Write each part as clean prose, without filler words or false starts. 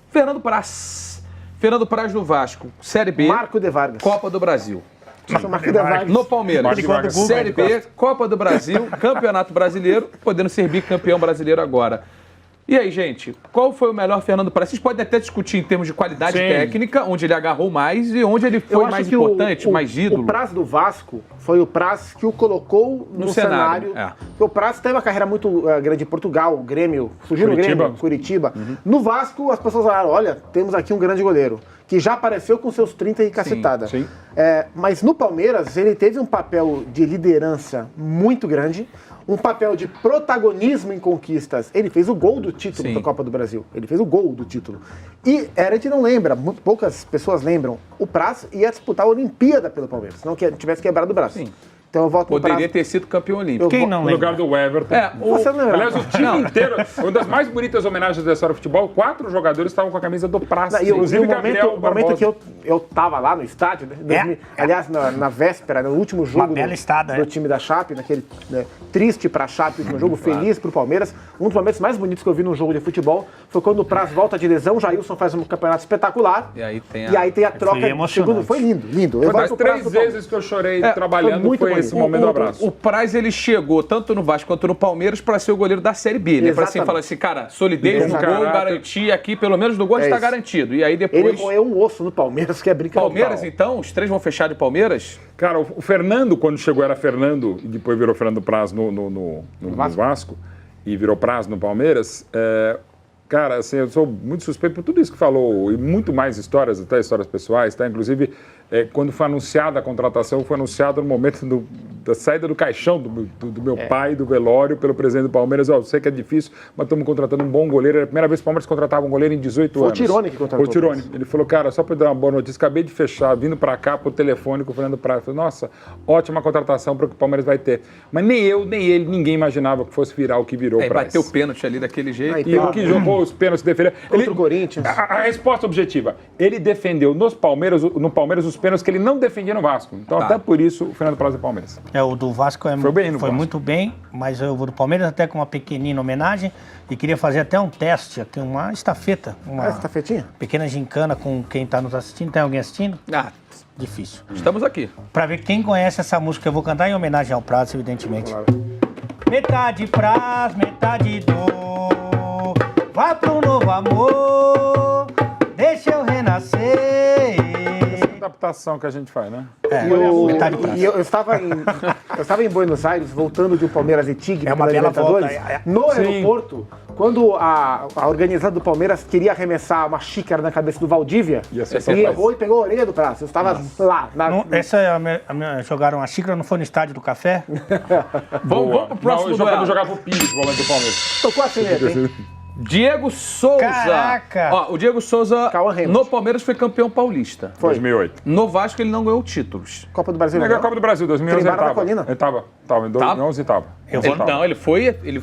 Fernando Praz. Fernando Praz no Vasco, Série B. Marco de Vargas. Copa do Brasil. Marco de Vargas. No Palmeiras, Série B, Copa do Brasil, Campeonato Brasileiro, podendo ser bicampeão brasileiro agora. E aí, gente, qual foi o melhor Fernando Praz? Vocês podem até discutir em termos de qualidade técnica, onde ele agarrou mais e onde ele foi mais importante, mais ídolo. O Praz do Vasco foi o Praz que o colocou no cenário. O Praz teve uma carreira muito grande em Portugal, o Grêmio, surgiu no Grêmio, Curitiba. No Vasco, as pessoas falaram, olha, temos aqui um grande goleiro, que já apareceu com seus 30 e cacetada. Sim. Mas no Palmeiras, ele teve um papel de liderança muito grande, um papel de protagonismo em conquistas. Ele fez o gol do título da Copa do Brasil. Ele fez o gol do título. E a gente não lembra, muito poucas pessoas lembram, o Praz ia disputar a Olimpíada pelo Palmeiras, não que tivesse quebrado o braço. Sim. Então eu voto no Praz. Poderia ter sido campeão olímpico. Quem não No lembra? lugar do Everton. Você não lembra? Aliás, o time inteiro, uma das mais bonitas homenagens da história do futebol, 4 jogadores estavam com a camisa do Praz. E o momento que eu tava lá no estádio, né, aliás, na véspera, no último jogo do time da Chape, naquele triste pra Chape, no jogo feliz pro Palmeiras, um dos momentos mais bonitos que eu vi num jogo de futebol foi quando o Praz volta de lesão, o Jailson faz um campeonato espetacular, e aí tem a troca de segundo. Foi lindo. Uma das 3 vezes que eu chorei trabalhando foi esse momento do abraço. O Praz, ele chegou tanto no Vasco quanto no Palmeiras para ser o goleiro da Série B, né? Para assim, falar assim, cara, solidez no gol, garantir aqui, pelo menos no gol está garantido. E aí depois... Ele roeu um osso no Palmeiras, que é brincadeira. Palmeiras, então? Os 3 vão fechar de Palmeiras? Cara, o Fernando, quando chegou, era Fernando, e depois virou Fernando Praz no Vasco, e virou Praz no Palmeiras. Cara, assim, eu sou muito suspeito por tudo isso que falou, e muito mais histórias, até histórias pessoais, tá? Inclusive, quando foi anunciada a contratação, foi anunciado no momento da saída do caixão do meu pai, do velório, pelo presidente do Palmeiras. Eu sei que é difícil, mas estamos contratando um bom goleiro. Era a primeira vez que o Palmeiras contratava um goleiro em 18 anos. Foi o Tirone que contratou. Foi o Tirone. Ele falou, cara, só para dar uma boa notícia, acabei de fechar, vindo para cá, por telefone com o Fernando Praz. Eu falei, nossa, ótima contratação para o que o Palmeiras vai ter. Mas nem eu, nem ele, ninguém imaginava que fosse virar o que virou o Praz. Bateu o pênalti ali daquele jeito. E o que jogou os pênaltis, defendeu. Contra o Corinthians. A resposta objetiva, ele defendeu no Palmeiras os pênaltis que ele não defendia no Vasco. Então, até por isso, o Fernando Praz é Palmeiras. O do Vasco foi muito bem, mas eu vou do Palmeiras até com uma pequenina homenagem e queria fazer até um teste, aqui, uma estafeta. Uma estafetinha? Pequena gincana com quem está nos assistindo. Tem alguém assistindo? Difícil. Estamos aqui. Para ver quem conhece essa música, eu vou cantar em homenagem ao Praz, evidentemente. Claro. Metade Praz, metade dor, vai pro novo amor, deixa eu renascer. Adaptação que a gente faz, né? Eu estava em Buenos Aires, voltando de Palmeiras e Tigre, uma bela volta. No aeroporto, quando a organizada do Palmeiras queria arremessar uma xícara na cabeça do Valdívia, e errou e pegou a orelha do Praz. Eu estava lá. Jogaram a xícara, não foi no estádio do Café? Vamos pro próximo duelo. Quando jogava o Pires, volante do Palmeiras. Tocou a sineta, hein? Diego Souza. Caraca! O Diego Souza no Palmeiras foi campeão paulista. Foi. 2008. No Vasco ele não ganhou títulos. Copa do Brasil. Ganhou a Copa do Brasil, 2011 ele estava. Em 2011 estava. Não, ele foi... Ele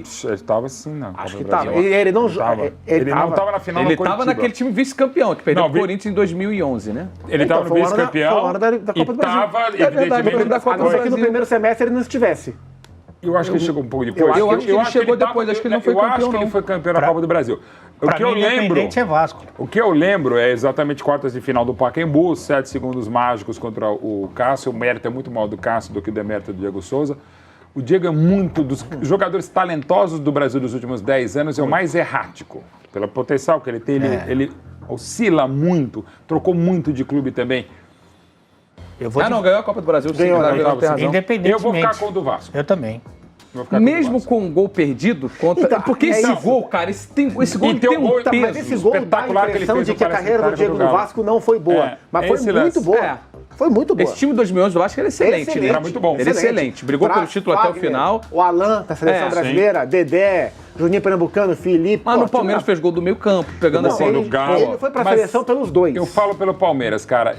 estava sim, não. Acho que estava. Ele não estava na final. Ele estava naquele time vice-campeão, que perdeu o Corinthians em 2011, né? Ele estava no vice-campeão. Foi o ano da Copa do Brasil. É verdade, da Copa do Brasil. Que no primeiro semestre ele não estivesse. Eu acho que ele chegou um pouco depois. Eu acho que ele chegou depois, acho que ele não foi campeão. Eu acho que ele foi campeão da Copa do Brasil. Pra mim, independente é Vasco. O que eu lembro é exatamente quartas de final do Pacaembu, 7 segundos mágicos contra o Cássio. O mérito é muito maior do Cássio do que o demérito do Diego Souza. O Diego é muito dos jogadores talentosos do Brasil dos últimos 10 anos, é o mais errático. Pelo potencial que ele tem, ele oscila muito, trocou muito de clube também. Não, ganhou a Copa do Brasil. Ganhou, independentemente. Eu vou ficar com o do Vasco. Eu também. Mesmo com um gol perdido contra... Porque esse gol, cara, esse gol tem um peso. Mas esse gol dá a impressão de que a carreira do Diego no Vasco não foi boa. Mas foi muito boa. Foi muito boa. Esse time de 2011 do Vasco era excelente, né? Era muito bom. Ele é excelente. Brigou pelo título até o final. O Alan, da seleção brasileira, Dedé, Juninho Pernambucano, Felipe... Mas no Palmeiras fez gol do meio campo, pegando assim... Ele foi pra seleção pelos dois. Eu falo pelo Palmeiras, cara,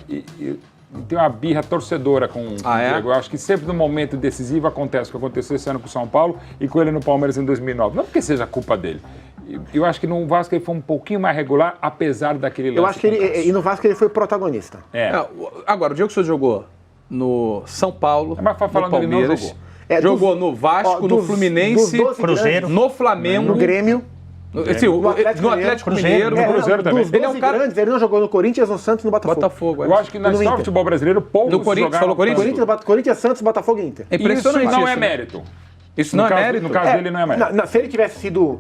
tem uma birra torcedora com o Diego. Eu acho que sempre no momento decisivo acontece o que aconteceu esse ano com o São Paulo e com ele no Palmeiras em 2009. Não porque seja culpa dele. Eu acho que no Vasco ele foi um pouquinho mais regular, apesar daquele lance. Eu acho que e no Vasco ele foi protagonista. Agora, o Diego Souza jogou no São Paulo, mas falando no Palmeiras, ele não jogou no Vasco, no Fluminense, Cruzeiro, no Flamengo, no Grêmio. No Atlético Mineiro. No Cruzeiro também. Ele é um cara grandes, ele não jogou no Corinthians, no Santos e no Botafogo. Eu acho que na história do futebol brasileiro, poucos no Corinthians, falou Corinthians, Santos, Botafogo e Inter. É impressionante. Isso não é mérito. Isso não é mérito? No caso dele, não é mérito. Se ele tivesse sido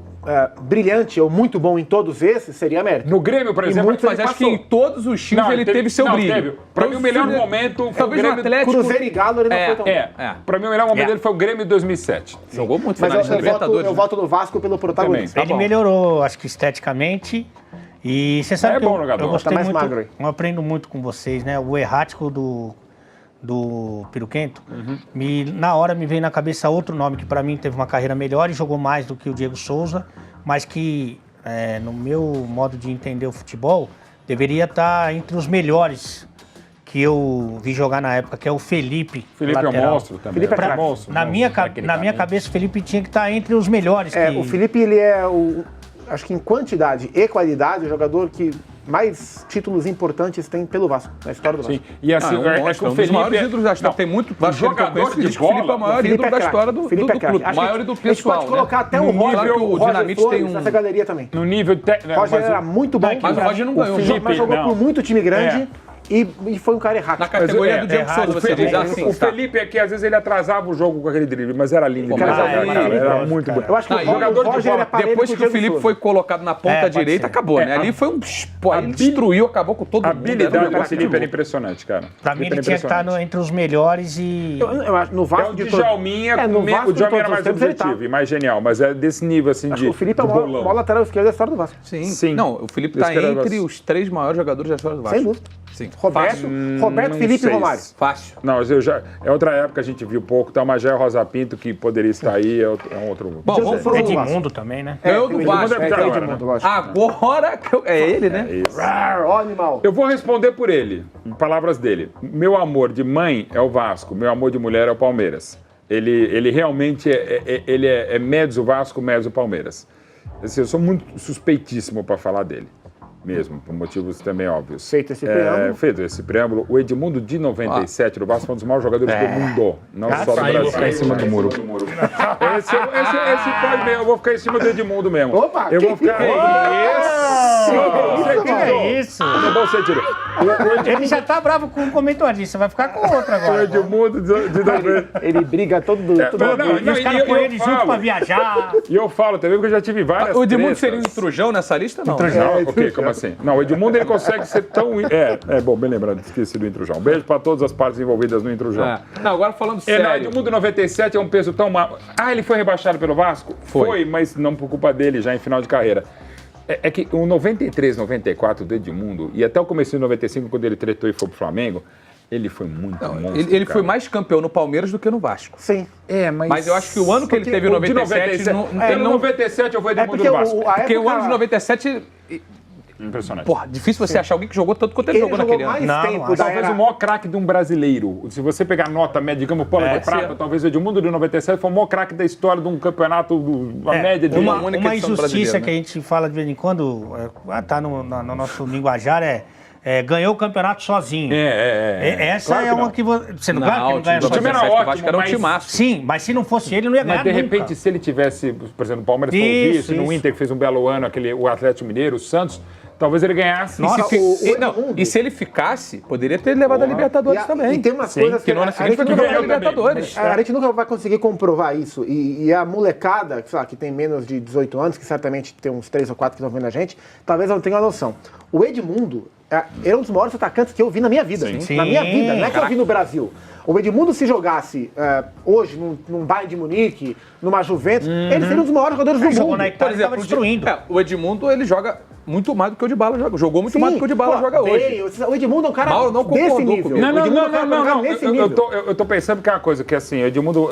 brilhante ou muito bom em todos esses, seria mérito. No Grêmio, por exemplo, mas acho que em todos os times ele teve seu brilho. Para mim, o melhor momento foi o Talvez no Grêmio. Atlético. Cruzeiro e Galo ele não foi tão bom. Para mim, o melhor momento dele foi o Grêmio de 2007. Jogou muito Mas finalista Libertadores. eu voto no Vasco pelo protagonismo. Ele melhorou, acho que esteticamente. E você sabe que eu gostei muito, magro. eu aprendo muito com vocês, né? O errático do Peruquento, na hora me veio na cabeça outro nome que para mim teve uma carreira melhor e jogou mais do que o Diego Souza, mas que no meu modo de entender o futebol deveria estar entre os melhores que eu vi jogar na época, que é o Felipe. Felipe lateral. é um monstro também. Felipe é monstro. Na minha cabeça, o Felipe tinha que estar entre os melhores. O Felipe, ele é acho que em quantidade e qualidade, o jogador que mais títulos importantes tem pelo Vasco, na história do Vasco. Sim. E assim, um dos maiores ídolos da história. Tem muito jogador de diz que o Felipe é o maior ídolo da história do clube. Maior ídolo pessoal. A gente pode colocar até o Roger Dinamite tem nessa galeria também. No nível técnico. O Roger era muito bom. Mas o Roger não ganhou. Mas jogou por muito time grande. E foi um cara errado. Na categoria do Diego Souza, você diz assim. O Felipe é que às vezes ele atrasava o jogo com aquele drible, mas era lindo. Era muito bom. Eu acho que o jogador de bola, depois que o Felipe foi colocado na ponta direita, acabou, né? Ali foi ele destruiu, acabou com todo mundo. A habilidade do Felipe era impressionante, cara. Pra mim ele tinha que estar entre os melhores e... Eu acho no Vasco de Djalminha, o Djalminha era mais objetivo e mais genial, mas é desse nível assim de... O Felipe é o maior lateral esquerdo da história do Vasco. Sim. Não, o Felipe tá entre os 3 maiores jogadores da história do Vasco. Sem dúvida. Sim. Roberto, Felipe e Romário. Fácil. Não, é outra época, a gente viu pouco. Tá o Magé Rosa Pinto, que poderia estar aí, é um outro... Bom, vamos pro Edmundo também, né? Ganhou do Vasco. Agora é ele, né? É isso. Ó, animal. Eu vou responder por ele, em palavras dele. Meu amor de mãe é o Vasco, meu amor de mulher é o Palmeiras. Ele realmente é médio o Vasco, médio o Palmeiras. Assim, eu sou muito suspeitíssimo para falar dele. Mesmo, por motivos também óbvios. Feito esse preâmbulo, o Edmundo de 97 do Vasco foi um dos maiores jogadores do mundo, não só do Brasil. Ficar em cima do muro. Esse pode mesmo, eu vou ficar em cima do Edmundo mesmo. Opa, eu vou ficar... Isso! No bom sentido. Ele já tá bravo com o comentarista, vai ficar com outro agora. O Edmundo de 90. Ele briga todo E os caras põem ele junto pra viajar. E eu falo também, porque eu já tive várias O Edmundo seria um intrujão nessa lista, não? Intrujão? Ok, como assim? Não, o Edmundo ele consegue ser tão... bom, bem lembrado, esqueci do intrujão. Beijo pra todas as partes envolvidas no intrujão. Não, agora falando sério. O Edmundo 97 é um peso tão mal... ele foi rebaixado pelo Vasco? Foi, mas não por culpa dele, já em final de carreira. É que o 93, 94 do Edmundo, e até o começo de 95, quando ele tretou e foi pro Flamengo, ele foi muito monstro. Ele foi mais campeão no Palmeiras do que no Vasco. Sim. Mas eu acho que o ano que ele teve em 97... Em 97 eu vou Edmundo do Vasco. Porque o ano de 97... Impressionante. Porra, difícil você achar alguém que jogou tanto quanto ele jogou naquele ano. Talvez o maior craque de um brasileiro. Se você pegar nota média, digamos, bola de prata, talvez o Edmundo de 97 foi o maior craque da história de um campeonato, a média de uma injustiça que a gente fala de vez em quando, tá no nosso linguajar, ganhou o campeonato sozinho. Essa claro é uma que você não ganha sozinho. O time era ótimo, era um timaço. Sim, mas se não fosse ele, não ia ganhar nunca. Mas de repente, se ele tivesse, por exemplo, o Palmeiras foi o vice, no Inter que fez um belo ano, o Atlético Mineiro, o Santos, talvez ele ganhasse. E se ele ficasse, poderia ter levado a Libertadores também. E tem umas coisas que no ano seguinte foi campeão da Libertadores. A gente nunca vai conseguir comprovar isso. E a molecada, sei lá, que tem menos de 18 anos, que certamente tem uns 3 ou 4 que estão vendo a gente, talvez não tenha uma noção. O Edmundo era um dos maiores atacantes que eu vi na minha vida. Sim. Na minha vida, não é que eu vi no Brasil. O Edmundo, se jogasse hoje num Bayern de Munique, numa Juventus, ele seria um dos maiores jogadores do mundo. Jogou na Itália, estava destruindo. O Edmundo, ele joga muito mais do que o Dybala joga. Jogou muito mais do que o Dybala joga hoje. O Edmundo é um cara desse nível. Não. Eu tô pensando que é uma coisa que, assim, o Edmundo,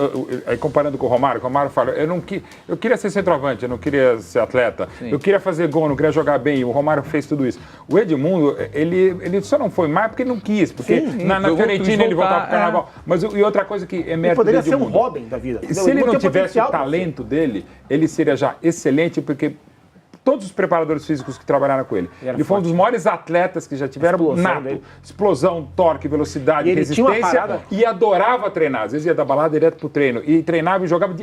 comparando com o Romário fala, eu queria ser centroavante, eu não queria ser atleta. Eu queria fazer gol, não queria jogar bem. O Romário fez tudo isso. O Edmundo, ele só não foi mais porque não quis. Porque na Fiorentina ele voltava pro Carnaval. Mas e outra coisa que é mérito do Edmundo. Poderia ser um Robin da vida. Se ele não tivesse o talento dele, ele seria já excelente, porque todos os preparadores físicos que trabalharam com ele. Ele foi um dos maiores atletas que já tiveram nato. Explosão, torque, velocidade, resistência. E adorava treinar. Às vezes ia da balada direto pro treino. E treinava e jogava.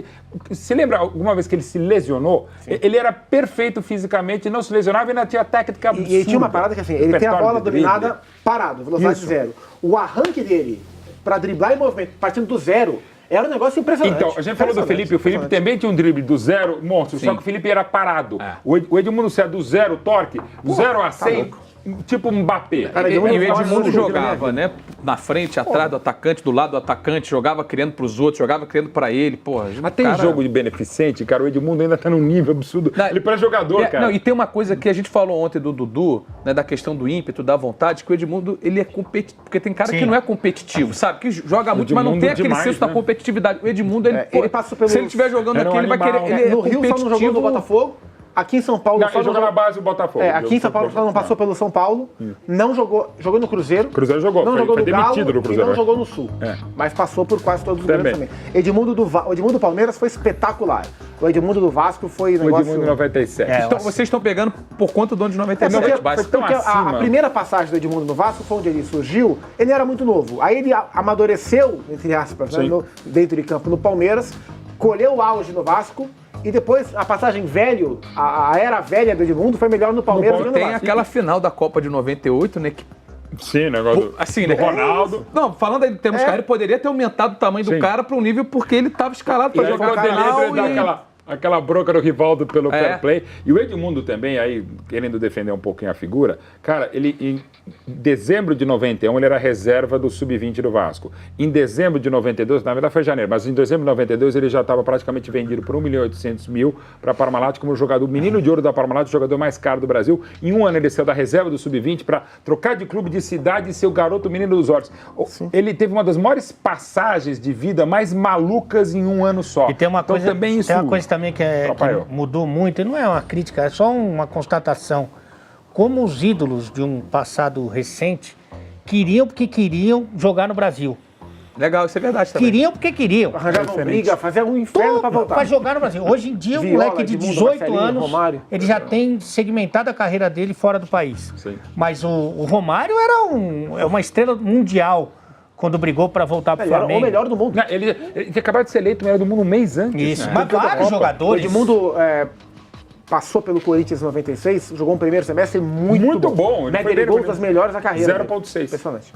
Se lembra alguma vez que ele se lesionou? Sim. Ele era perfeito fisicamente, não se lesionava e ainda tinha técnica absurda. E tinha uma parada que assim, ele tem a bola dominada parado, velocidade zero. O arranque dele para driblar em movimento, partindo do zero, era um negócio impressionante. Então, a gente falou do Felipe, o Felipe também tinha um drible do zero, monstro, só que o Felipe era parado. O Edmundo é do zero torque, do 0 a 100, tipo um Mbappé. E o Edmundo jogava, né? Na frente, atrás do atacante, do lado do atacante, jogava criando pros outros, jogava criando pra ele, porra. Mas tem jogo de beneficente, cara, o Edmundo ainda tá num nível absurdo. Ele parece jogador, cara. Não, e tem uma coisa que a gente falou ontem do Dudu, né, da questão do ímpeto, da vontade, que o Edmundo, ele é competitivo, porque tem cara que não é competitivo, sabe? Que joga muito, mas não tem aquele senso da competitividade. O Edmundo, ele passou pelo... Se ele estiver jogando aqui, ele vai querer... Ele no Rio só não jogou no Botafogo. Aqui em São Paulo... Ele jogou na base do Botafogo. Aqui em São Paulo só não passou pelo São Paulo, não jogou no Cruzeiro. Cruzeiro jogou, não jogou no Galo do Cruzeiro, e não jogou no Sul. Mas passou por quase todos os grandes também. Edmundo do Palmeiras foi espetacular. O Edmundo do Vasco foi negócio... O Edmundo 97. Então vocês estão pegando por conta do ano de 97. Porque a primeira passagem do Edmundo no Vasco foi onde ele surgiu, ele era muito novo. Aí ele amadureceu, entre aspas, né, dentro de campo no Palmeiras, colheu o auge no Vasco. E depois, a passagem velho, a era velha do Edmundo foi melhor no Palmeiras do que no Vasco. Tem aquela final da Copa de 98, né? Que... Sim, negócio assim, do Ronaldo. Não, falando aí do termos carreira, poderia ter aumentado o tamanho do cara para um nível porque ele estava escalado para jogar a final aquela bronca do Rivaldo pelo fair play. E o Edmundo também, aí, querendo defender um pouquinho a figura, cara, ele em dezembro de 91, ele era reserva do Sub-20 do Vasco. Em dezembro de 92, na verdade foi janeiro, mas em dezembro de 92 ele já estava praticamente vendido por 1.800.000 para a Parmalat como jogador, o menino de ouro da Parmalat, o jogador mais caro do Brasil. Em um ano ele saiu da reserva do Sub-20 para trocar de clube de cidade e ser o garoto menino dos olhos. Ele teve uma das maiores passagens de vida mais malucas em um ano só. E tem uma coisa, também isso... tem uma coisa também que mudou muito, e não é uma crítica, é só uma constatação. Como os ídolos de um passado recente queriam porque queriam jogar no Brasil. Legal, isso é verdade também. Queriam porque queriam. Arranjavam briga, faziam um inferno para voltar. Para jogar no Brasil. Hoje em dia, um moleque de 18 anos, Romário, ele já tem segmentado a carreira dele fora do país. Sim. Mas o Romário era uma estrela mundial quando brigou para voltar para o Flamengo. Era o melhor do mundo. Não, ele tinha acabado de ser eleito o melhor do mundo um mês antes. Isso, né? Mas vários jogadores. O Edmundo passou pelo Corinthians em 96, jogou um primeiro semestre muito bom. Ele média de gols das melhores da carreira. 0,6. Impressionante.